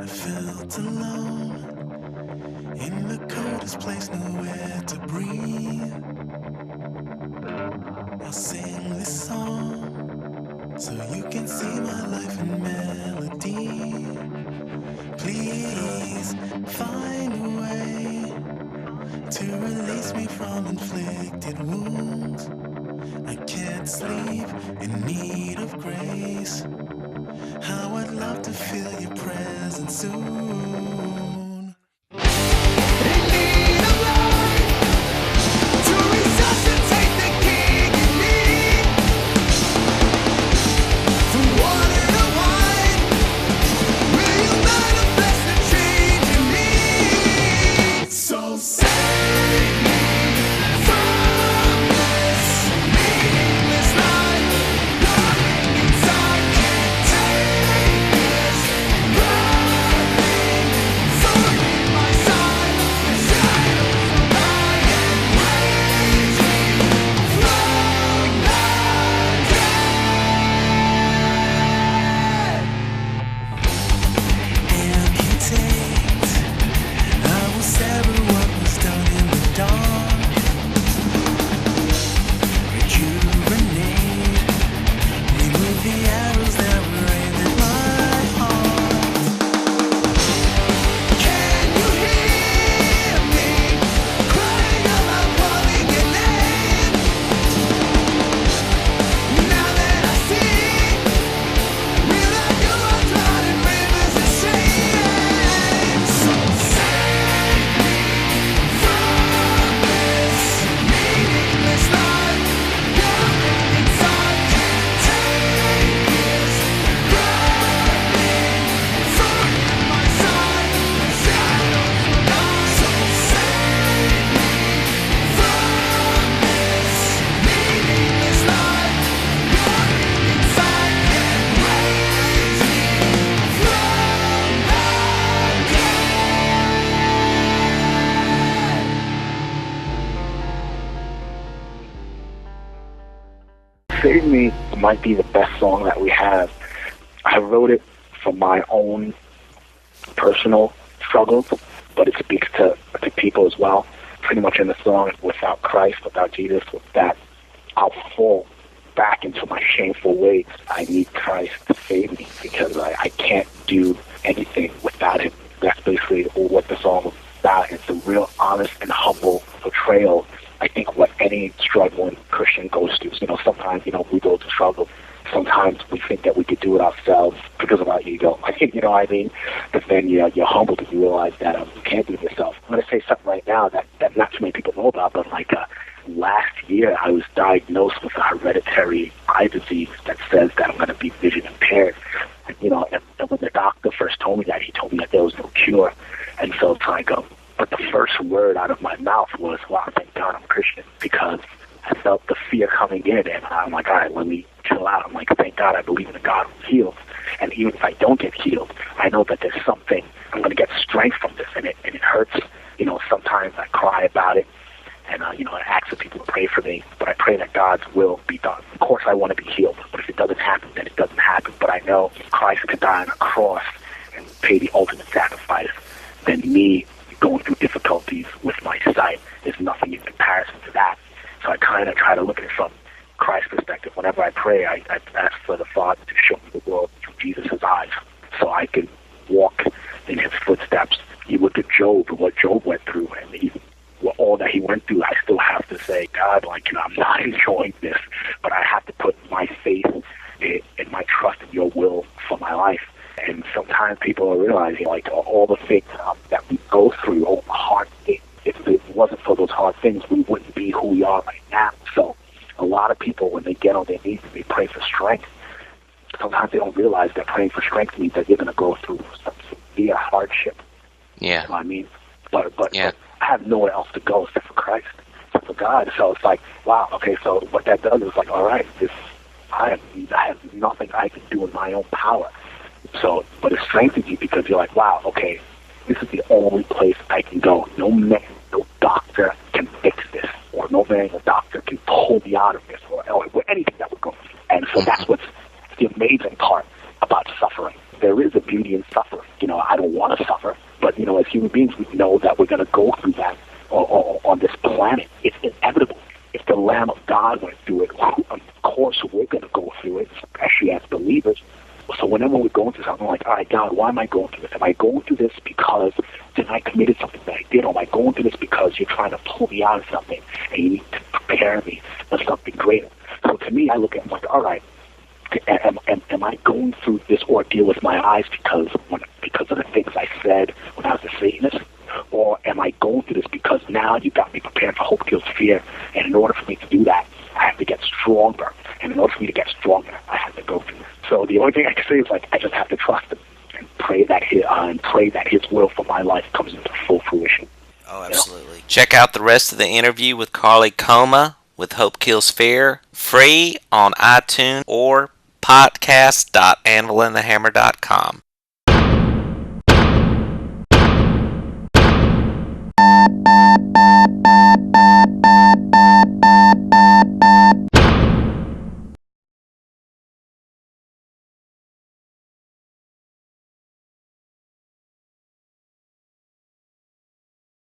felt alone in the coldest place, nowhere to breathe. I'll sing this song so you can see my life in melody. Please find a way to release me from inflicted wounds. I can't sleep, in need of grace. How I'd love to feel your presence soon. In need of life to resuscitate the king in me. From water to wine, will you manifest the change in me? So save me from this meaningless life. Burning inside, can't take this. Burning, thorn in my side. The shadows of night and raging from the dead. Amputate, I will sever what was done in the dawn. Rejuvenate, remove the arrows that were aimed at my heart. Can you hear me crying aloud, calling your name? Now that I see, realize you are drowning rivers of shame. So save me from this meaningless life. Burning inside, can't take this. Burning, thorn in my side. The shadows of night. So save me from this meaningless life. Burning inside, can't raise me from the Save Me might be the best song that we have. I wrote it for my own personal struggles, but it speaks to people as well. Pretty much in the song, without Christ, without Jesus, with that, I'll fall back into my shameful ways. I need Christ to save me because I can't do anything without him. That's basically what the song is about. It's a real honest and humble portrayal. I think what any struggling Christian goes through. Sometimes, we go through struggle. Sometimes we think that we could do it ourselves because of our ego. You know what I mean? But then you're humbled and you realize that you can't do it yourself. I'm going to say something right now that not too many people know about, but last year I was diagnosed with a hereditary eye disease that says that I'm going to be vision impaired. And when the doctor first told me that, he told me that there was no cure. And so it's but the first word out of my mouth was, wow, thank God I'm Christian, because I felt the fear coming in, and I'm like, all right, let me chill out. I'm like, thank God I believe in a God who heals. And even if I don't get healed, I know that there's something, I'm going to get strength from this, and it hurts. Sometimes I cry about it, and, I ask for people to pray for me, but I pray that God's will be done. Of course, I want to be healed, but if it doesn't happen, then it doesn't happen. But I know Christ could die on a cross and pay the ultimate sacrifice. Then me going through difficulties with my sight is nothing in comparison to that. So I kind of try to look at it from Christ's perspective. Whenever I pray, I ask for the Father to show me the world through Jesus' eyes so I can walk in his footsteps. You look at Job and what Job went through, and even all that he went through, I still have to say, God, I'm not enjoying this, but I have to put my faith and my trust in your will for my life. And sometimes people are realizing, all the things that we go through, all the hard things, if it wasn't for those hard things, we wouldn't be who we are right now. So a lot of people, when they get on their knees, they pray for strength. Sometimes they don't realize that praying for strength means that you're going to go through some severe hardship. Yeah. You know what I mean? But yeah. I have nowhere else to go except for Christ, except for God. So it's like, wow, okay, so what that does is all right, I have nothing I can do in my own power. So, but it strengthens you because you're like, wow, okay, this is the only place I can go. No man, no doctor can fix this, or no man, no doctor can pull me out of this, or anything that would go. And so that's what's the amazing part about suffering. there is a beauty in suffering. I don't want to suffer, but, as human beings, we know that we're going to go through that on this planet. It's inevitable. If the Lamb of God went through it, of course we're going to go through it, especially as believers. So whenever we're going through something, like, all right, God, why am I going through this? Am I going through this because then I committed something that I did? Or am I going through this because you're trying to pull me out of something and you need to prepare me for something greater? So to me, I look at it like, all right, am I going through this ordeal with my eyes because of the things I said when I was a Satanist? Or am I going through this because now you got me prepared for hope kills fear, and in order for me to do that, I have to get stronger. And in order for me to get stronger, I have to go through it. So the only thing I can say is, like, I just have to trust him and pray that his will for my life comes into full fruition. Oh, absolutely. Check out the rest of the interview with Carley Coma with Hope Kills Fear, free on iTunes or podcast.anvilandthehammer.com.